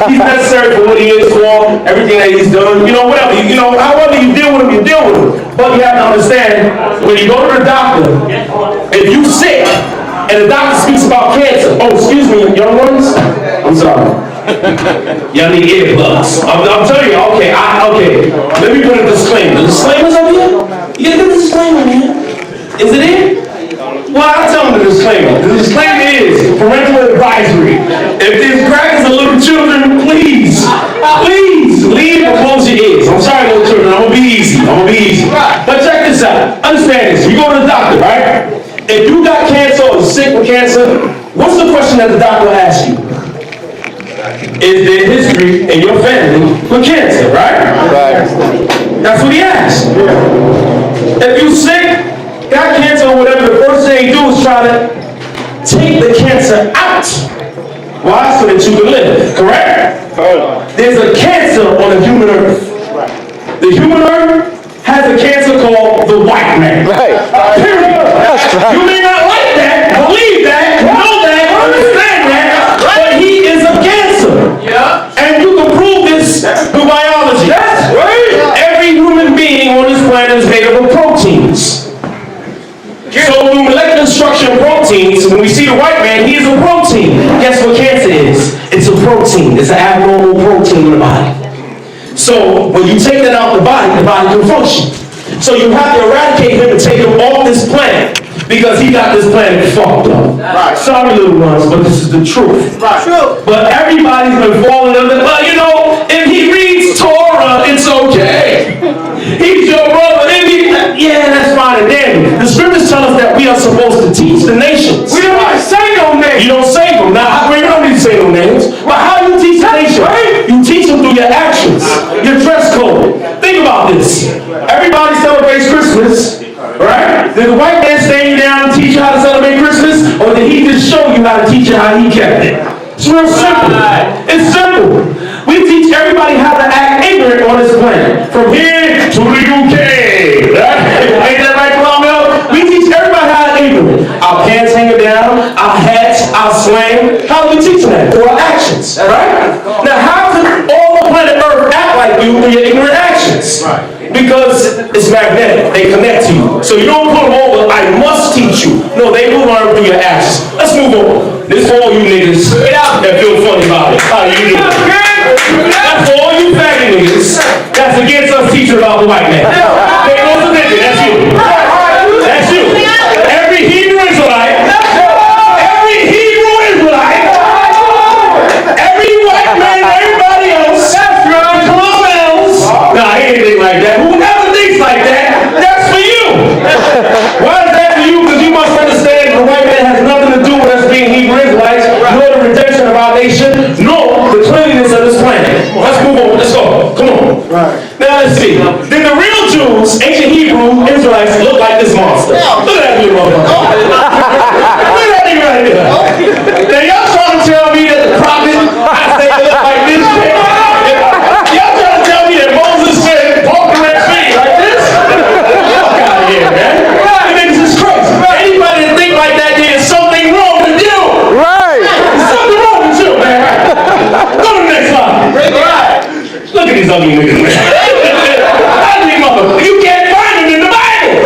He's necessary for what he is for, everything that he's done. Whatever. However you deal with him, you deal with him. But you have to understand, when you go to the doctor, if you sick, and the doctor speaks about cancer. Oh, excuse me, young ones. I'm sorry. Y'all need earplugs. I'm telling you. Okay. Let me put a disclaimer. The disclaimer's up here. You gotta get the disclaimer, man. Is it in? Well, I'll tell them the disclaimer. The disclaimer is parental advisory. If there's crackers and little children, please leave or close your ears. I'm sorry, little children. I'm gonna be easy. But check this out. Understand this. You go to the doctor, right? If you got cancer or sick with cancer, what's the question that the doctor asks you? Is there history in your family with cancer, right? That's what he asks. If you sick, got cancer or whatever, the first thing you do is try to take the cancer out. Why? So that you can live, correct? There's a cancer on the human earth. The human earth has a cancer called the white man. Period. You may not like that, believe that, know that, understand that, but he is a cancer. And you can prove this through biology. That's right. Every human being on this planet is made up of proteins. So through molecular structure of proteins, when we see the white man, he is a protein. Guess what cancer is? It's a protein. It's an abnormal protein in the body. So when you take that out of the body can function. So you have to eradicate him and take him off this planet because he got this planet fucked up. Right. Sorry, little ones, but this is the truth. Right. True. But everybody's been falling under. Well, if he reads Torah, it's okay. He's your brother. Yeah, that's fine and dandy. The scriptures tell us that we are supposed to teach the nations. We don't need to say no names. You don't say them. Now, we don't need to say no names. But how do you teach the nation? Right? You teach them through your actions, your dress code. Think about this. Everybody celebrates Christmas, right? Did the white man stand you down and teach you how to celebrate Christmas? Or did he just show you how to teach you how he kept it? It's real simple. It's simple. We teach everybody how to act ignorant on this planet. From here to the UK. Right? Ain't that right, Columbia? We teach everybody how to act ignorant. Our pants hanging down, our hats, our slang. How do we teach that? Through our actions. Right? Now, how can all the planet Earth act like you through your ignorant actions? Because it's magnetic. They connect to you. So you don't put them over, I must teach you. No, they will learn through your actions. Let's move on. This for all you niggas that feel funny about it. How you do? That's for all you faggot niggas that's against us teaching about the white man. They go to nigga, that's you. That's you. Every Hebrew Israelite, every white man, everybody else, the Colombians, nah, he ain't think like that. Whoever thinks like that, that's for you. Why is that for you? Because you must understand the white man has nothing to do with us being Hebrew Israelites, nor the redemption of our nation, nor the cleanliness of this planet. Let's move on. Let's go. Come on. Now let's see. Did the real Jews, ancient Hebrew Israelites, look like this monster? Look at that little motherfucker. Look at that nigga right there. Now y'all trying to tell me that the prophet, I say they look like this shit? Y'all trying to tell me that Moses said, walk the red sea like this? Fuck out of here, man. You niggas is crazy. Anybody that think like that, there's something wrong with you. Right. There's something wrong with you, man. Go to the next slide. Look at these ugly niggas, man. Ugly motherfucker. You can't find them in the Bible.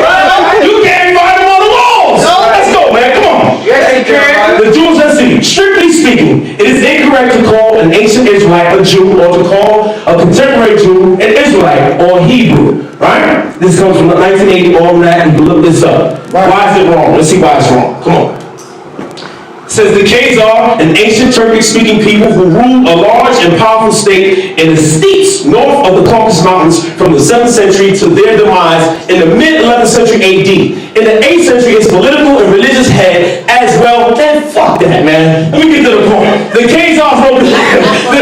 You can't find them on the walls. Let's go, man. Come on. The Jews, let's see. Strictly speaking, it is incorrect to call an ancient Israelite a Jew or to call a contemporary Jew an Israelite or Hebrew. Right? This comes from the 1980 Almanac. You can look this up. Why is it wrong? Let's see why it's wrong. Come on. It says the Khazar, an ancient Turkic-speaking people who ruled a large and powerful state in the steppes north of the Caucasus Mountains from the 7th century to their demise in the mid-11th century AD. In the 8th century, its political and religious head as well. Man, fuck that, man. Let me get to the point. The Khazars wrote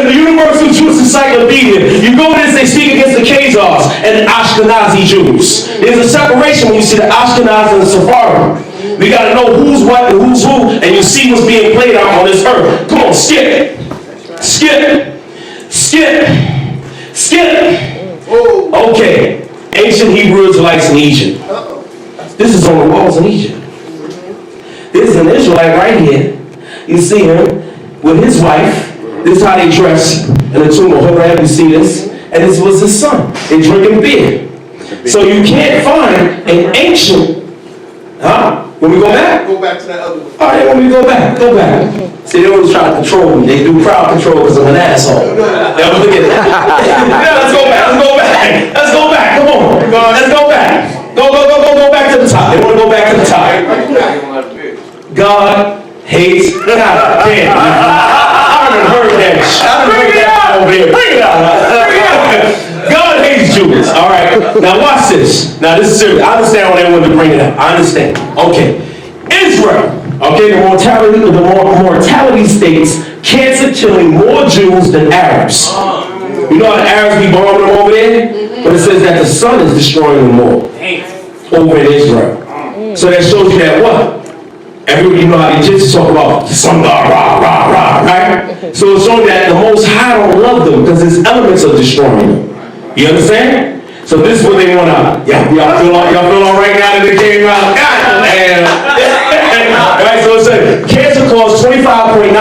the Universal Jewish Encyclopedia. You go to this, they speak against the Khazars and the Ashkenazi Jews. There's a separation when you see the Ashkenazi and the Sephardim. We gotta know who's what and who's who, and you see what's being played out on this earth. Come on, skip. Okay, ancient Hebrew Israelites in Egypt. This is on the walls in Egypt. This is an Israelite right here. You see him with his wife. This is how they dress in the tomb of Horeb. You see this? And this was his son. They're drinking beer. So you can't find an ancient, when we go back? Go back to that other one. All right, when we go back. See, they always try to control me. They do crowd control because I'm an asshole. Now look at that. Let's go back. Come on. Let's go back. Go back to the top. They want to go back to the top. God hates God. Damn. I haven't heard that. Bring it out. God hates Jews. All right. Now watch this. Now this is serious. I understand why they wanted to bring it up. I understand. Okay. Israel. Okay. The mortality states cancer killing more Jews than Arabs. You know how the Arabs be bombing them over there? But it says that the sun is destroying them more over in Israel. So that shows you that what? Everybody, you know how the Egyptians talk about the sun god, rah, right? So it's showing that the Most High don't love them because his elements are destroying them. You understand? So this is what they want to, y'all feel all right now that they came out? Right, so it says, cancer caused 25.9%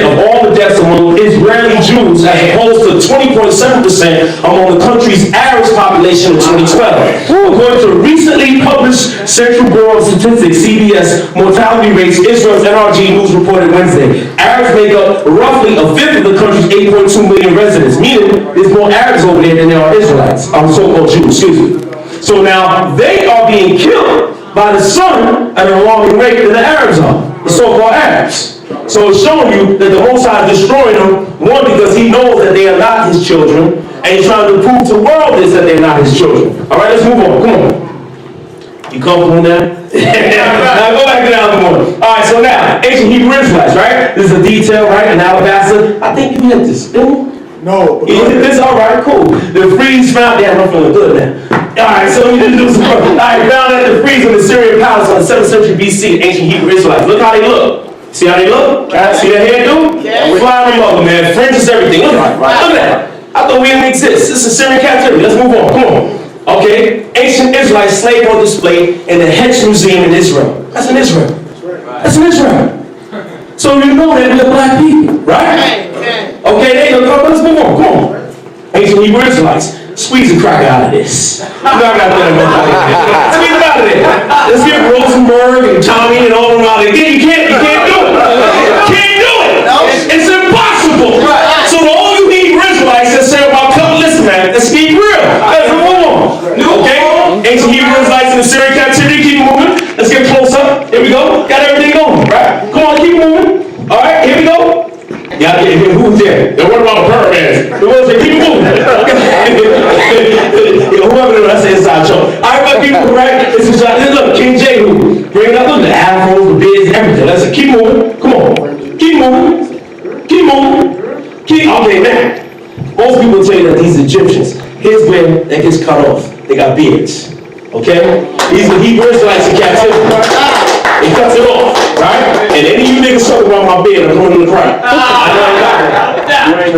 of all the deaths among Israeli Jews as opposed to 20.7% among the country's Arab population in 2012. According to recently published Central Bureau of Statistics, CBS, mortality rates, Israel's NRG News reported Wednesday. Arabs make up roughly a fifth of the country's 8.2 million residents, meaning there's more Arabs over there than there are Israelites, so-called Jews, excuse me. So now they are being killed by the sun at an alarming rate than the Arabs are, the so-called Arabs. So it's showing you that the Most High is destroying them, one, because he knows that they are not his children, and he's trying to prove to the world this that they're not his children. All right, let's move on. Come on. You comfortable now? Now go back to the other one. All right, so now, ancient Hebrew Israelites, right? This is a detail, right? In Alabaster. I think you hit this, didn't you? No. You hit this? All right, cool. The frieze found, I'm feeling good now. All right, so let me just do some work. All right, found at the frieze in the Syrian palace on the 7th century BC, ancient Hebrew Israelites. Look how they look. See how they look? See that hairdo? Yeah. Fly them over, man. Fringes, everything. Look at that. I thought we didn't exist. This is Syrian captivity. Let's move on. Come on. Okay. Ancient Israelites slave on display in the Hetch Museum in Israel. That's in Israel. That's in Israel. So you know that we're black people, right? Okay, there you go. Let's move on. Come on. Ancient Hebrew Israelites. Squeeze the crack out of this. Squeeze it out of there. Let's get Rosenberg and Tommy and all of them out of there. You can't do it. Can't do it. It's impossible. So all you need Israelites that say about listen, man, let's keep real. Let's move on. Okay? Ancient Hebrew Israelites in the Syrian captivity. Keep moving. Let's get close up. Here we go. Got everything going, right? Come on, keep moving. All right, here we go. Yeah, who's there? And what about the pyramids? Keep moving. Whoever I say inside show. All right, but people, right? This is look, King Jehu. Bring it up. Look, the afros, the beards, everything. Let's keep moving. Come on. Keep moving. Keep moving. Okay, now. Most people tell you that these Egyptians, here's where that gets cut off. They got beards. Okay? These are Hebrew Israelites in captivity. He cuts it off, right? And any of you niggas talking about my beard, I'm going in the crowd. I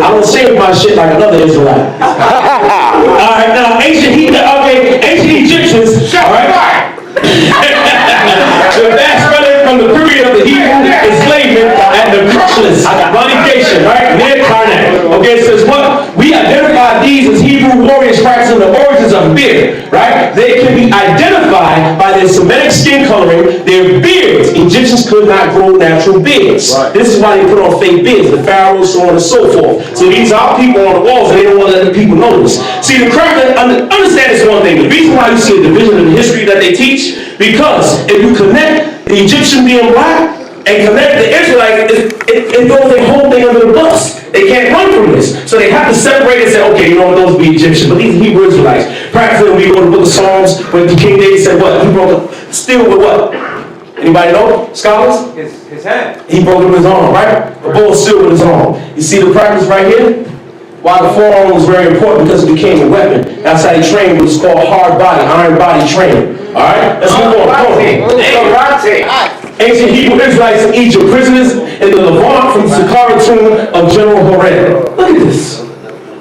don't shave my shit like another Israelite. Alright, now ancient Egyptians, alright? The vast relic from the period of the Hebrew enslavement and the crushless relegation, right? Near Karnak. Okay, it says what? We identify these as Hebrew warriors practicing the origins of beard, right? They can be identified by their Semitic skin coloring, their beards. Egyptians could not grow natural beards. Right. This is why they put on fake beards, the pharaohs, so on and so forth. So these are people on the walls and they don't want to let the people know this. See, the crowd, understand this one thing. The reason why you see a division in history that they teach, because if you connect the Egyptian being black and connect the Israelites, it throws their whole thing under the bus. They can't run from this. So they have to separate and say, okay, you know what, those be Egyptians, but these Hebrew Israelites. Practically, when we go to the book of Psalms, when King David said what? He broke a steel with what? Anybody know? Scholars? His hand. He broke it with his arm, right? A bowl of steel with his arm. You see the practice right here? Why the forearm was very important, because it became a weapon. That's how they trained, what is called hard body, iron body training. Alright? Let's move on. Ancient Hebrew Israelites in Egypt, prisoners in the Levant from the Saqqara tomb of General Horeb. Look at this.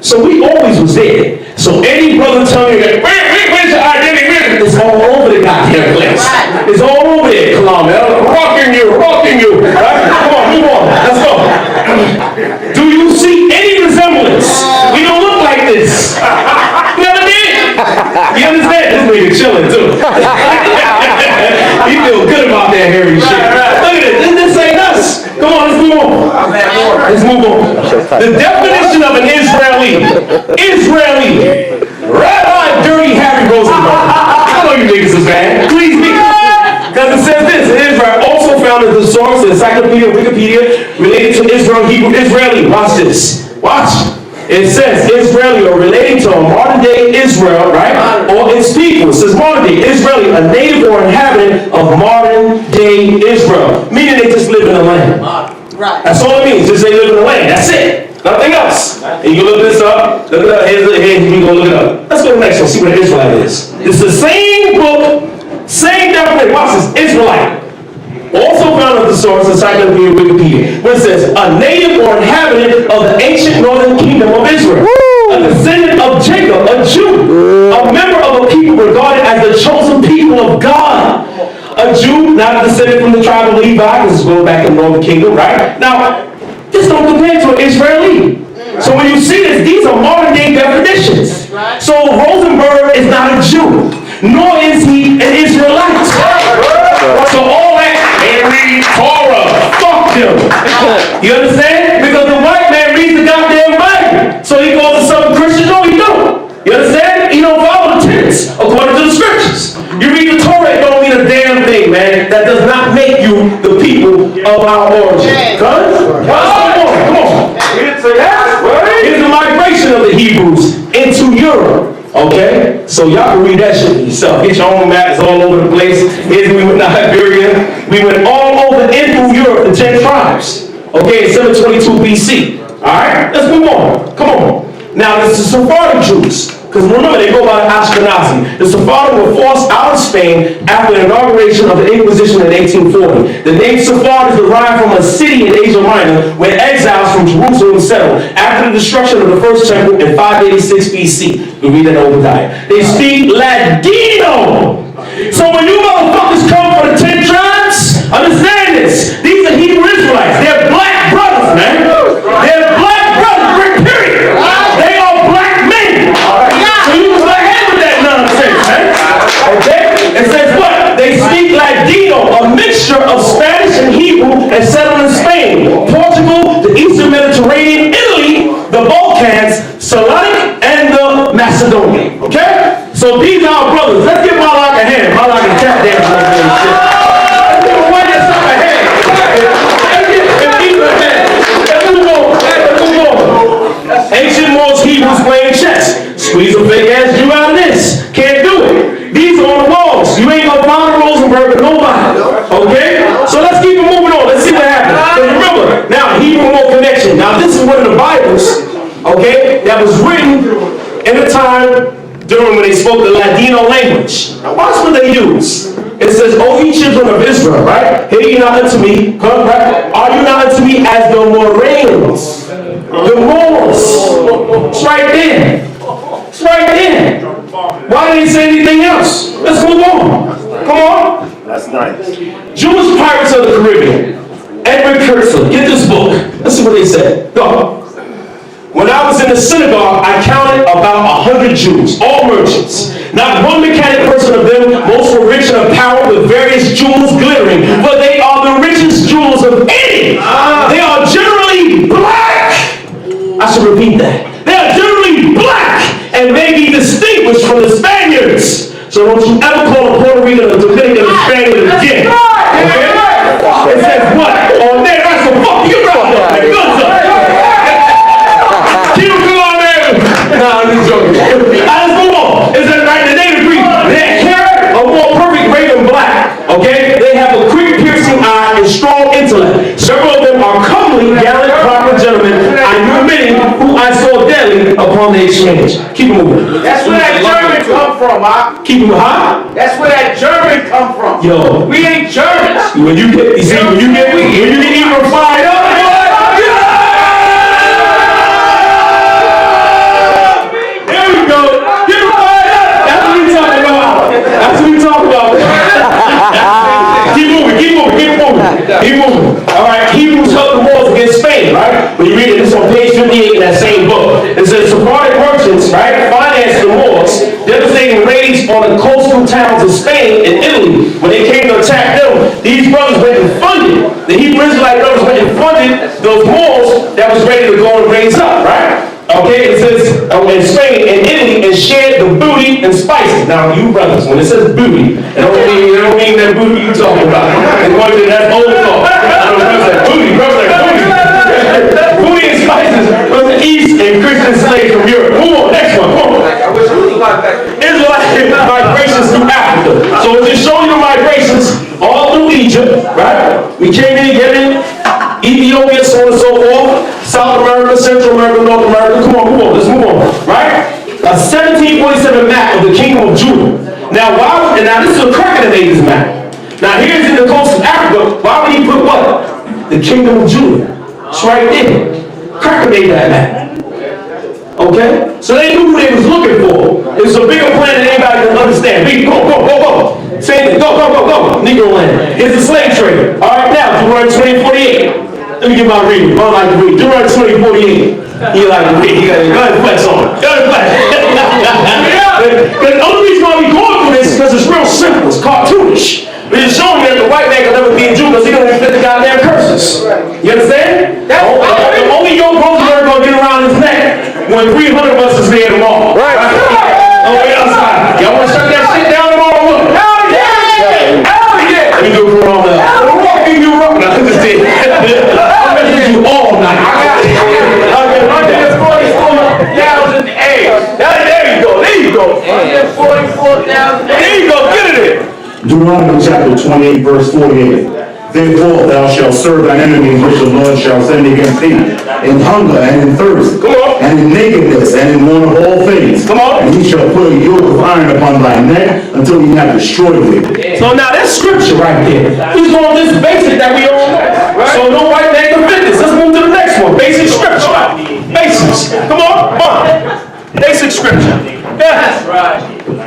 So we always was there. So any brother telling you that, where's your identity? It's all over the goddamn place. It's all over there, Columbia. Rocking you. Right? Come on, move on. Let's go. Do you see nigga chilling too. He feel good about that hairy shit. Look at it. This ain't us. Come on, let's move on. Let's move on. The definition of an Israeli, Rabbi Dirty Harry Rosenberg. I know you niggas is bad. Please be. Because it says this, Israel also found as the source, the encyclopedia, Wikipedia, related to Israel, Hebrew, Israeli. Watch this. Watch. It says Israeli or relating to a modern day Israel, right? Or its people. It says modern day Israeli, a native or inhabitant of modern day Israel. Meaning they just live in the land. Right. That's all it means. Just they live in the land. That's it. Nothing else. And you can look this up. Look it up. Here you go look it up. Let's go to the next one. See what an Israelite is. It's the same book, same definition. Watch this. Israelite. Also found at the source, encyclopedia Wikipedia, where it says, a native or inhabitant of the ancient northern kingdom of Israel, a descendant of Jacob, a Jew, a member of a people regarded as the chosen people of God. A Jew, not a descendant from the tribe of Levi, this is going back in the northern kingdom, right? Now, this don't compare to an Israeli. So when you see this, these are modern day definitions. So Rosenberg is not a Jew, nor is he an Israelite. So all that, they read Torah, fuck them. You understand? Because the white man reads the goddamn Bible. So he calls himself a Christian? No, he don't. You understand? He don't follow the tenets according to the scriptures. You read the Torah, it don't mean a damn thing, man. That does not make you the people of our origin. Come on. Here's the migration of the Hebrews into Europe. Okay? So y'all can read that shit yourself. Get your own maps all over the place. Here's we went to Iberia. We went all over in through Europe, the 10 tribes. Okay, 722 BC. Alright? Let's move on. Come on. Now, this is Sephardic Jews. Because remember, they go by Ashkenazi. The Sephardim were forced out of Spain after the inauguration of the Inquisition in 1840. The name Sephard is derived from a city in Asia Minor where exiles from Jerusalem settled after the destruction of the first temple in 586 BC. We read that in Obadiah. They speak Ladino. So when you motherfuckers come for the 10 tribes, understand this. These are Hebrew Israelites. They're black brothers, man. They're black brothers, period. They are black men. So you can go ahead with that nonsense, man. Okay? It says what? They speak Ladino, a mixture of Spanish and Hebrew, and settled in Spain, Portugal, the Eastern Mediterranean, Italy, the Balkans, Cyrenaic, and the Macedonia. Okay? So these are our brothers. Let's give Malak a hand. Malak and tap dance like that shit. Let's give one yourself a hand. Let's give people a hand. Let's move on. Ancient Moors, Hebrews playing chess. Squeeze a fake ass Jew out of this. Can't do it. These are on the walls. You ain't gonna find a Rosenberg or nobody. Okay? So let's keep it moving on. Let's see what happens. But remember, now Hebrew more connection. Now this is one of the Bibles, okay, that was written in a time during when they spoke the Ladino language. Now watch what they use. It says, O ye children of Israel, right? Hear ye not unto me, come, right? Are you not unto me as the Moraines? The Moors. It's right there. It's right there. Why didn't he say anything else? Let's move on. Come on. That's nice. Jewish Pirates of the Caribbean. Edward Kurtzer. Get this book. Let's see what they said. Go. When I was in the synagogue, I counted about 100 Jews, all merchants. Not one mechanic person of them. Most were rich in apparel with various jewels glittering. But they are the richest jewels of any. They are generally black. I should repeat that. They are generally black and may be distinguished from the Spaniards. So don't you ever call a Puerto Rican or Dominican a Spaniard again. Okay? It says what? Oh, man, that's a fuck you right there. Good stuff. Keep it going, man. Nah, I'm just joking. Let's move on. It says right in the native Greek, their hair are more perfect gray than black. Okay? They have a quick piercing eye and strong intellect. Several of them are comely, gallant, proper gentlemen. I knew many who I saw daily upon the exchange. Keep it moving. That's where that German come from, huh? Keep it high. That's where that German come from. Yo. We ain't Germans. When you get even fired up, there we go. Get fired up. That's what we talking about. That's what we talking about. Keep moving. All right, Hebrews helped the wars against Spain, right? When you read it, this is on page 58 in that same book. It says Sephardic merchants, right, financed the Moors, devastating raids based on the coastal towns of Spain and Italy. When they came to attack them, these brothers went and funded, the Hebrew Israelite brothers went and funded those Moors that was ready to go and raise up, right? Okay, it says in Spain and Italy, and shared the booty and spices. Now, you brothers, when it says booty, it don't mean that booty you talking about. That's old thought. I don't know that booty, brothers like booty. Booty and spices from the East and Christian slaves from Europe. Move on, next one. Come on. Israelite migrations through Africa. So it's just showing you migrations all through Egypt, right? We came in, Yemen, Ethiopia, so on and so forth. South America, Central America, North America. Come on, let's move on, right? A 1747 map of the Kingdom of Judah. Now, this is a cracker that made this map. Now, here's in the coast of Africa. Why would he put what? The Kingdom of Judah. It's right there. Cracker made that map. Okay? So they knew who they was looking for. It's a bigger plan than anybody can understand. Go. Say it. Go. Negro land. It's a slave trade. All right, now, Deuteronomy 20:48. Let me get my reading. I like to read. Deuteronomy 20:48. You like to read. You got to flex on it. The only reason why we going through this is because it's real simple. It's cartoonish. It's showing that the white man can never be a Jew because he don't even fit the goddamn curses. You understand? Only your Rosenberg gonna get around his neck when 300 of us is there tomorrow. Right. On the outside. Y'all wanna shut that shit down tomorrow? Look. Hell yeah! Let me do it for all that. I'm walking you wrong. No, I'm just kidding. I'm messing you all night. There you go. 144,000. There you go. Get it in. Deuteronomy chapter 28, verse 48. Therefore thou shalt serve thine enemies which the Lord shall send against thee, in hunger and in thirst, and in nakedness and in want of all things. And he shall put a yoke of iron upon thy neck until he have destroyed thee. So now that's scripture right there. He's going this basic that we all know. Right? So no white man can fit this. Let's move to the next one. Basic scripture. Basics. Come on. Basic scripture. Yes.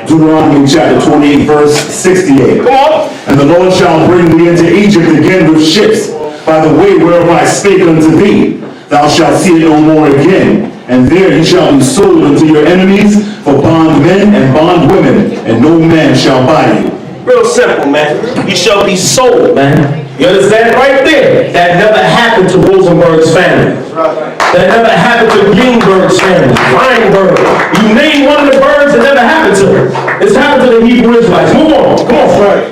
Deuteronomy chapter 28, verse 68. Come on. And the Lord shall bring thee into Egypt again with ships, by the way whereof I spake unto thee. Thou shalt see it no more again. And there ye shall be sold unto your enemies for bondmen and bondwomen, and no man shall buy you. Real simple, man. You shall be sold, man. You understand? Right there. That never happened to Rosenberg's family. That never happened to Greenberg's family. Weinberg. You name one of the birds, it never happened to them. It's happened to the Hebrew Israelites. Move on. Come on, Frank.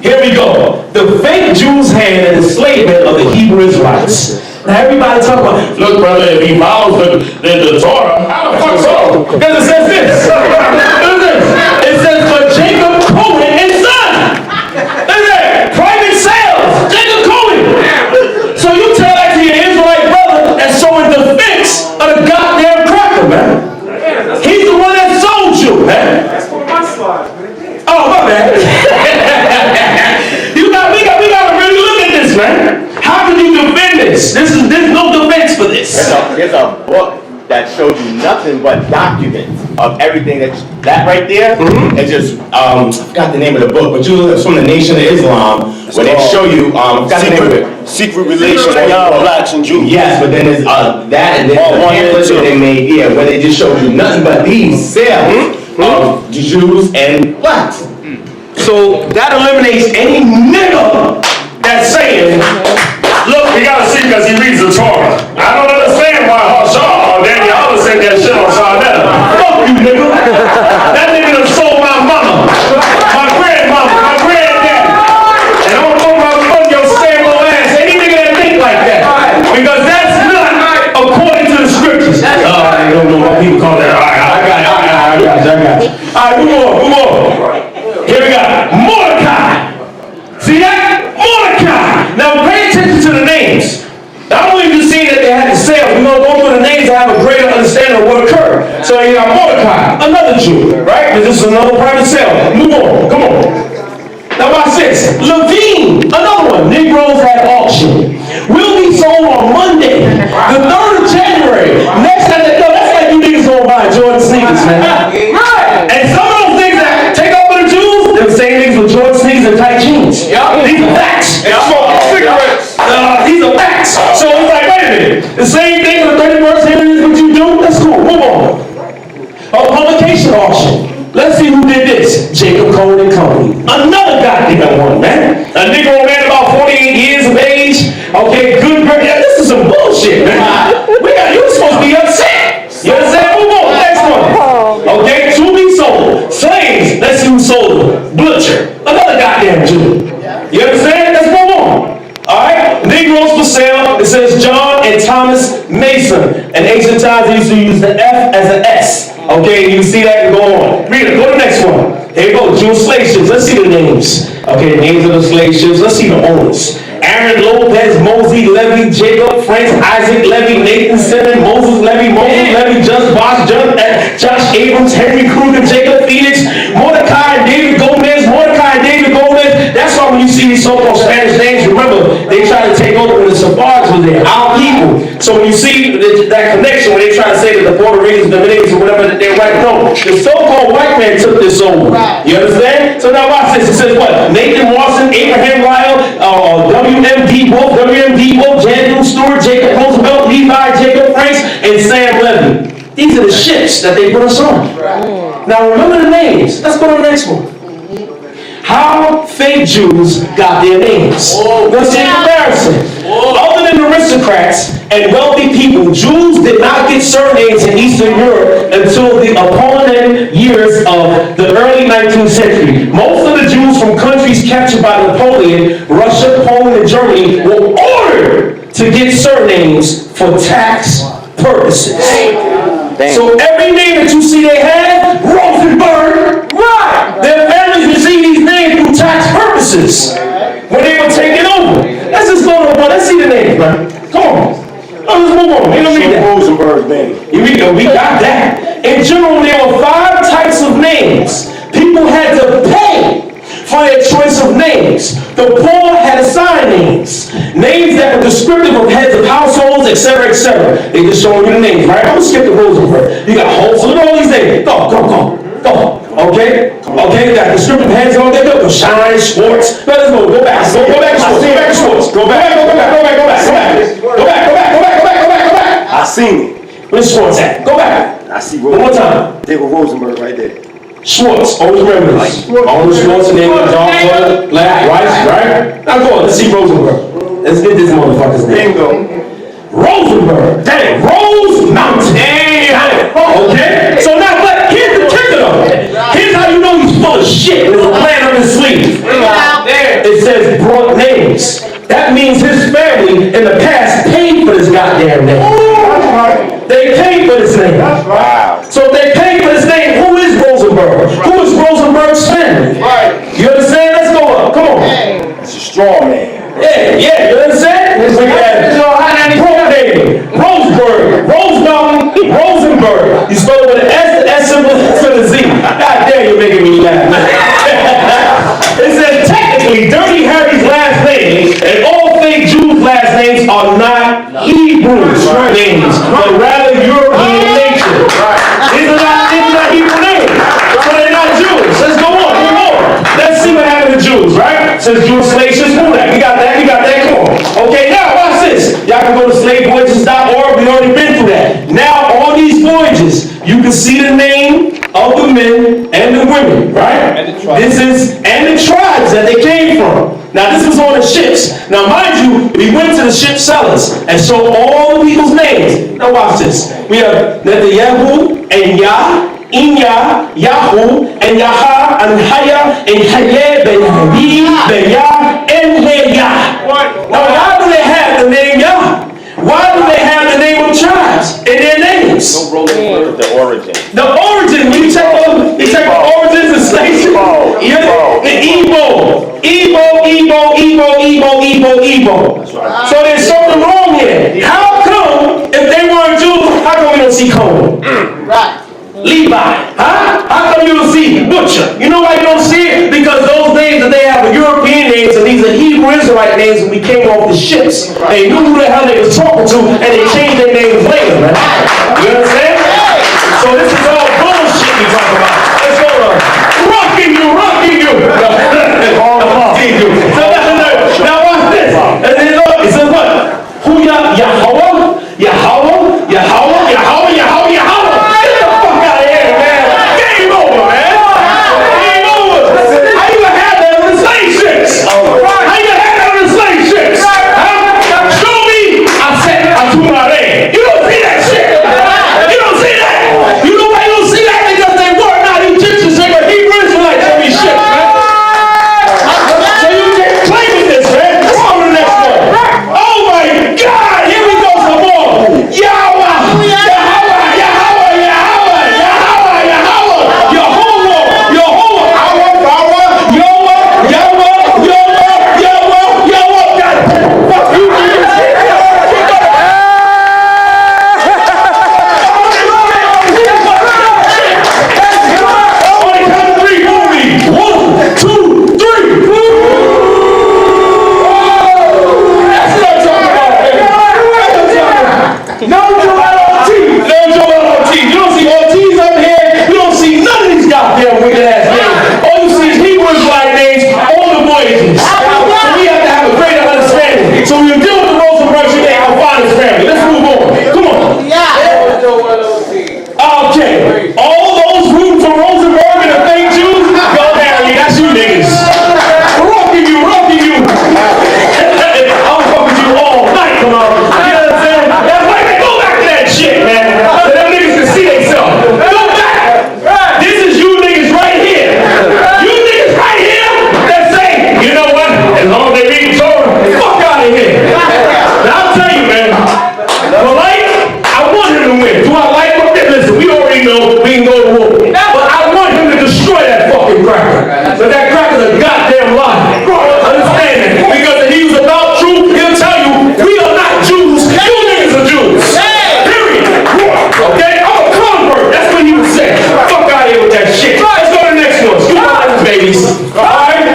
Here we go. The fake Jews' hand and enslavement of the Hebrew Israelites. Now everybody talk about, look, brother, if he follows the Torah, how the fuck so? Because it says this. It says for Jacob, Cohen, and son. Private sales. Jacob Cohen. So you tell that to your Israelite brother that's so in defense of the goddamn cracker, man. He's the one that sold you, man. Oh, my bad. we gotta really look at this, man. How can you defend this? There's no defense for this. There's a book that showed you nothing but documents of everything that right there. It's just I forgot the name of the book, but it's from the Nation of Islam, where they show you Secret relations with blacks and Jews. Yes, but then there's that, and then the pamphlets that they made here, where they just showed you nothing but these sales of Jews and blacks. So that eliminates any nigga that's saying, look, we gotta see because he reads the Torah. I don't understand why Hashar or Daniel Holler said that shit on Sarnetta. Fuck you, nigga. That nigga done sold my mama, my grandmama, my granddaddy. And I'm gonna fuck your Sambo ass. Any nigga that think like that. Because that's not according to the scriptures. I don't know what people call that. I got you. Alright, move on. Here we go. Mordecai. See that? Mordecai. Now pay attention to the names. Not only have you seen that they had the sale, we're going to go through the names to have a greater understanding of what occurred. So you got Mordecai, another Jew, right? This is another private sale. Move on. Come on. Now watch this. Levine, another one. Negroes had auction. Will be sold on Monday, the 3rd of January. Next time they go, that's like you niggas going to buy Jordan sneakers, man. Right. And some of those things that take up for the Jews, they're the same things with Jordan sneakers and tight jeans. Yep. These are facts. And smoking cigarettes. These are facts. So it's like, wait a minute. The same thing for the 31st Henry is what you do? That's cool. Move on. A publication auction. Let's see who did this. Jacob Cohen and Company. Another goddamn one, man. A Negro man about 48 years of age. Okay, good. Yeah, this is some bullshit, man. You're supposed to be upset. You understand? Move on. Next one. Okay, to be sold. Slaves. Let's see who sold them. Butcher. Another goddamn Jew. You understand? Let's move on. Alright? Negroes for sale. It says John and Thomas Mason. In ancient times, they used to use the F as an S. Okay, you can see that and go on. Read it. Go to the next one. Here you go. Jewish slave ships. Let's see the names. Okay, names of the slave ships. Let's see the owners. Aaron Lopez, Mosey, Levy, Jacob, Frank, Isaac, Levy, Nathan, Simmons, Moses, Levy, Josh Abrams, Henry Kruger, Jacob Phoenix, Mordecai and David Gomez, That's why when you see these so-called Spanish names, remember, they try to take over when the Sephardics were there, our people. So when you see that connection, when they try to say that the Puerto Ricans, Dominicans, or whatever, that they're white, no. The so-called white man took this over. You understand? So now watch this. It says what? Nathan Morrison, Abraham Lyle, WMD Wolf, Daniel Stewart, Jacob Roosevelt, Levi, Jacob Franks, and Sam Levy. These are the ships that they put us on. Now remember the names. Let's go to the next one. How fake Jews got their names. Let's see a comparison. Other than aristocrats and wealthy people, Jews did not get surnames in Eastern Europe until the opponent years of the early 19th century. Most of the Jews from countries captured by Napoleon, Russia, Poland, and Germany were ordered to get surnames for tax purposes. So every name that you see they have, Rosenberg, right? Their families received these names through tax purposes when they were taken over. Let's just go to one. Let's see the names, man. Come on. Let's move on. We don't read that. Rosenberg's name. We got that. In general, there were 5 types of names. People had to pay for their choice of names. The poor had assigned names. Names that were descriptive of heads of households, etc., etc. They just showing you the names, right? I'm gonna skip the Rosenberg. You got Holtz, look at all these names. Go. Okay? You got descriptive heads on there. Go. Shine, Schwartz. Let's go. Go back. Go back to Schwartz. Go back. I seen it. Where's Schwartz at? Go back. I see One more time. They were Rosenberg right there. Schwartz, always remember this. Always Schwartz and then John Butler, Black, Rice, right? Now go on, let's see Rosenberg. Let's get this motherfucker's name. Bingo. Rosenberg. Damn, Rose Mountain. Okay? So now, but here's the kicker though. Here's how you know he's full of shit. There's a plan on his sleeve. It says brought names. That means his family in the past paid for this goddamn name. They paid for this name. Wow. So if they paid for this name, who is Rosenberg? Who is Rosenberg's family? You understand? Let's go up. Come on. It's a straw man. Yeah, you understand? We got David, Roseburg, Rosemount, Rosenberg. You spell it with an S, the S symbol, to the Z. God damn, you're making me laugh. It says technically Dirty Harry's last name and all fake Jews' last names are not Hebrew names, but rather European in nature. These are not Hebrew names, so they're not Jews. Let's go on, move on. Let's see what happened to Jews, right? Since Jewish slaves, just move that. We got that, come on. Okay, now watch this. Y'all can go to slavevoyages.org. We already been through that. Now, on these voyages, you can see the name of the men and the women, right? And the tribes that they came from. Now, this was on the ships. Now, mind you, we went to the ship sellers and showed all the people's names. Now, watch this. We have Netanyahu and Yah, Inya, Yahu, and Yaha, and Haya, and Hayeh, Ben Habib, Ben Yah, and Yah. Now, why do they have the name Yah? Why do they have the name of tribes in their names? The origin. The origin, when you check the origins of slavery, the Igbo. So there's something wrong here. How come, if they weren't Jews, how come we don't see Cohen? Right. Levi, huh? How come you don't see Butcher? You know why you don't see it? Because those names that they have are European names, and these are Hebrew Israelite names when we came off the ships. They knew who the hell they was talking to, and they changed their names later, man. You understand? So this is all bullshit we talk about. Let's go to rocking you. So now watch this. It says what? Who Yahweh? Get the fuck out of here, man. Game over, man. No Joel Ortiz. No Joel Ortiz. You don't see Ortiz up here. You don't see none of these goddamn wicked ass names. All you see is Hebrew Israelite names on the voyages. So we have to have a greater understanding. So when you deal with the Rosenbergs, you can't go find his family. Let's move on. Come on. Okay. All those rooting for Rosenberg and the fake Jews, go Harry. That's you niggas. Rocking you. I'll fuck with you all night, come on. You know what I'm saying? That's why they go back to that shit, man. So them niggas can see themselves. Go back. This is you niggas right here. You niggas right here that say, you know what? As long as they read Torah, fuck out of here. Now I'll tell you, man. I want him to win. Do I like him? Listen, we already know we can go to war. But I want him to destroy that fucking cracker. But that cracker's a goddamn lie. Understand that? Because if he was about truth, he'll tell you, we are not Jews. You niggas are Jews. Period. Okay? I'm a convert. That's what he would say. Fuck out of here with that shit. Let's go to the next one. You guys, babies. Alright?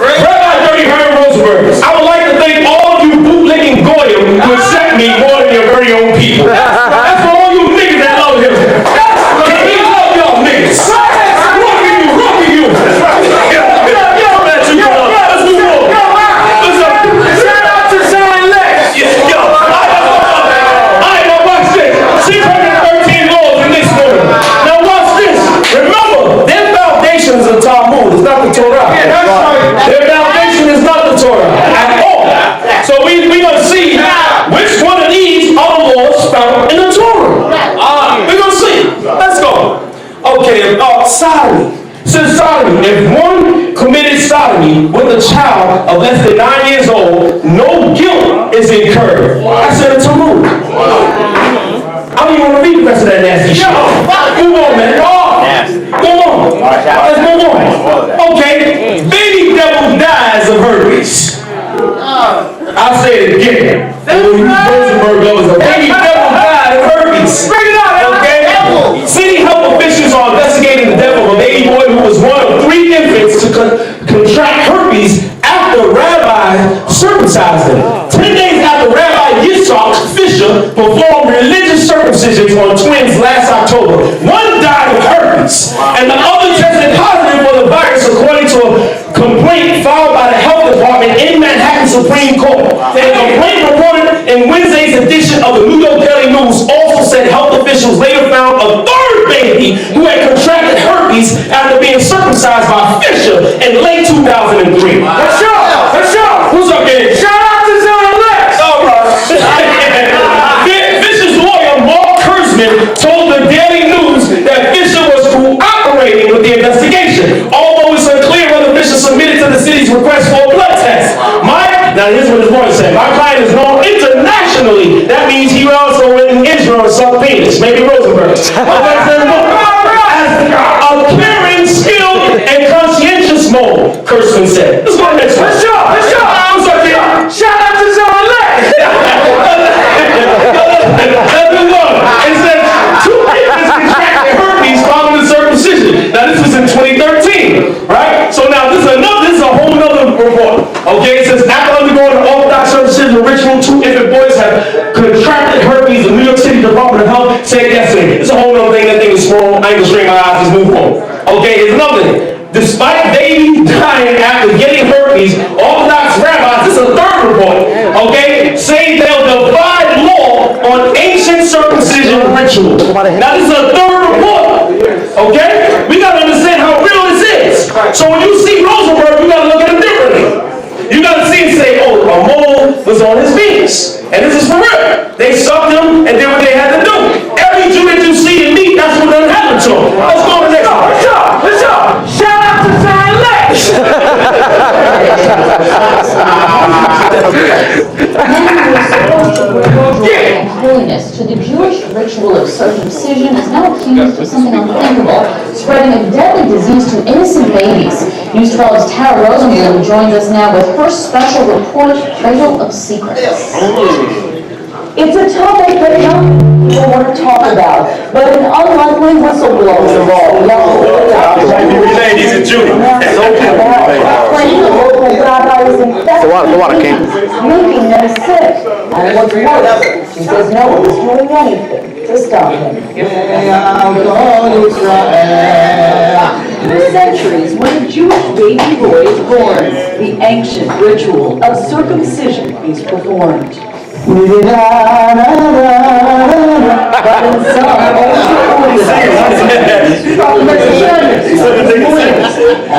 Rabbi Dirty Herb Rosenberg. I would like to thank all of you bootlicking Goyim who accept me more than your very own people. That's for all you niggas that love him. Can he love y'all niggas? Rocking you. Let's move on. Shout out to Zion Lex. Alright, now watch this. 613 laws in this one. Now watch this. Remember, their foundation is the Talmud. It's not the Torah. Their foundation is not the Torah at all. So we're going to see which one of these are the laws found in the Torah. We're going to see. Let's go. Okay, sodomy. Since sodomy, if one committed sodomy with a child of less than 9 years old, no guilt is incurred. That's in the Talmud. I don't even want to read the rest of that nasty shit. Move on, man. Move on. Let's move on. Okay, baby devil dies of herpes. I'll say it again. Rosenberg goes, a baby devil died of herpes. Okay? City health officials are investigating the death of a baby boy who was one of 3 infants to contract herpes after Rabbi circumcised him. 10 days after Rabbi Yitzhak Fisher performed religious circumcisions on twins last October, one died of herpes, and the other tested positive for the virus according to a complaint filed by the health department in Manhattan Supreme Court. The complaint reported in Wednesday's edition of the New York Daily News also said health officials later found a 3rd baby who had contracted herpes after being circumcised by Fisher in late 2003. Who's up here? Shout out to Zion Lex. All right. Fisher's lawyer, Mark Kurzman, told the Daily News that Fisher was cooperating with the investigation, although it's unclear whether Fisher submitted to the city's request for a blood test. Now here's what his lawyer said. My client is known internationally. That means he also went in Israel and sucked penis. Maybe Rosenberg. As a caring, skilled, and conscientious mole, Kirsten said. Let's go to the next one. What's up, kid? Shout out to Zion Lex. Let's move on. It says 2 infants contracted herpes following the circumcision. Now this was in 2013, right? So now this is a whole nother report. Okay, it says after undergoing an Orthodox circumcision ritual, 2 infant boys have contracted herpes. The New York City Department of Health said yesterday. It's a whole nother thing. That thing is small. I ain't gonna strain my eyes. Just move on. Okay, here's another thing. Despite babies dying after getting herpes, Orthodox rabbis, this is a 3rd report, okay, say they'll divide law on ancient circumcision rituals. Now this is a 3rd report, okay? We gotta understand how real this is. So when you see Rosenberg, you gotta look at him differently. You gotta see and say, oh, a mole was on his penis. And this is for real. They sucked him and did what they had to do. Every Jew that you see and meet, that's what done happened to him. Let's go to the next one. Let's go. Shout out to Zion Lex. Holiness to the Jewish ritual of circumcision is now accused of something unthinkable, spreading a deadly disease to innocent babies. News 12's Tara Rosenblum joins us now with her special report, Cradle of Secrets. It's a topic that young people want to talk about, but an unlikely whistleblower involved. He's a Jew. Claiming the local rabbi was infected water, King. Making them sick. And what's worse, she says no one is doing anything to stop him. For centuries, when a Jewish baby boy is born, the ancient ritual of circumcision is performed. But in some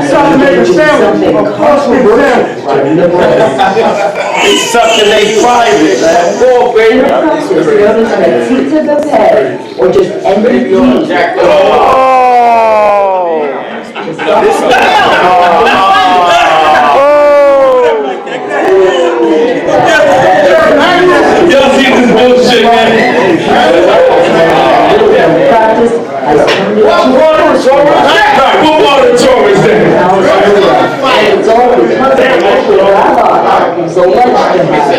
something It's something they private, man. Poor baby. Seats of the head, or just MVP. Y'all see this bullshit, man? Practice has turned into What water is then? and it's all because of the local rabbi who's alleged to have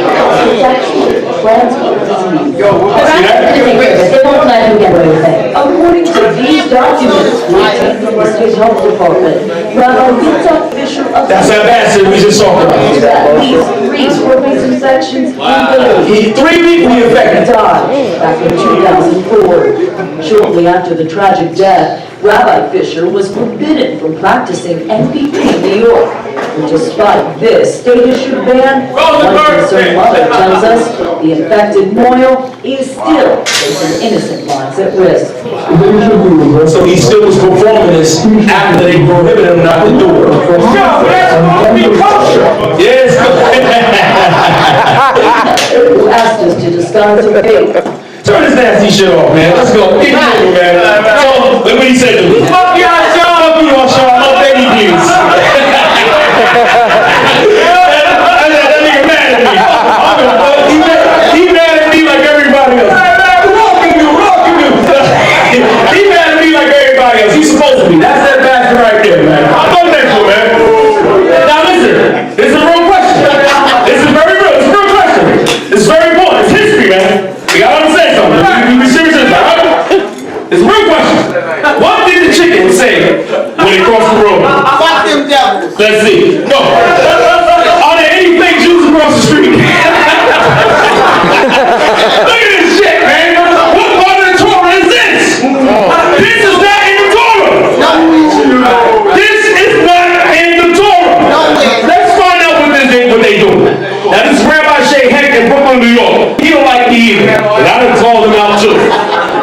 sexually transmitted disease. They won't let him get away with it. According to these documents, obtained from the state health department, Rabbi Yitzhak Fisher of That's that bastard we just talked about. at least 3 scorpion infections in the 3 people he affected. died back in 2004. Shortly after the tragic death, Rabbi Fisher was forbidden from practicing NPP in New York. And despite this state-issued ban, one concerned mother tells us the infected Moyle is still placing innocent lives at risk. So he still was performing this after they prohibited him not to do it. Yes. Who asked us to disguise her faith. Turn this nasty shit off, man. Let's go. Get moving, man. So, look what he said to me. Fuck you, Hashar. Fuck you, Hashar. No baby views. That nigga mad at me. He mad at me like everybody else. Welcome you. He mad at me like everybody else. He's supposed to be. That's that bastard right there, man. I'm going next one, man. Now listen. This is a real question. This is very real. It's a real question. It's very important. It's history, man. You gotta understand something. You be serious about it. It's a real question. What did the chicken say when it crossed the road? Fuck them devils. Let's see. No. Are there any fake Jews across the street? Look at this shit, man. What part of the Torah is this? This is not in the Torah. This is not in the Torah. Let's find out what they doing. Now this is Rabbi Shea Heck in Brooklyn, New York. He don't like me either, but I done called him out too.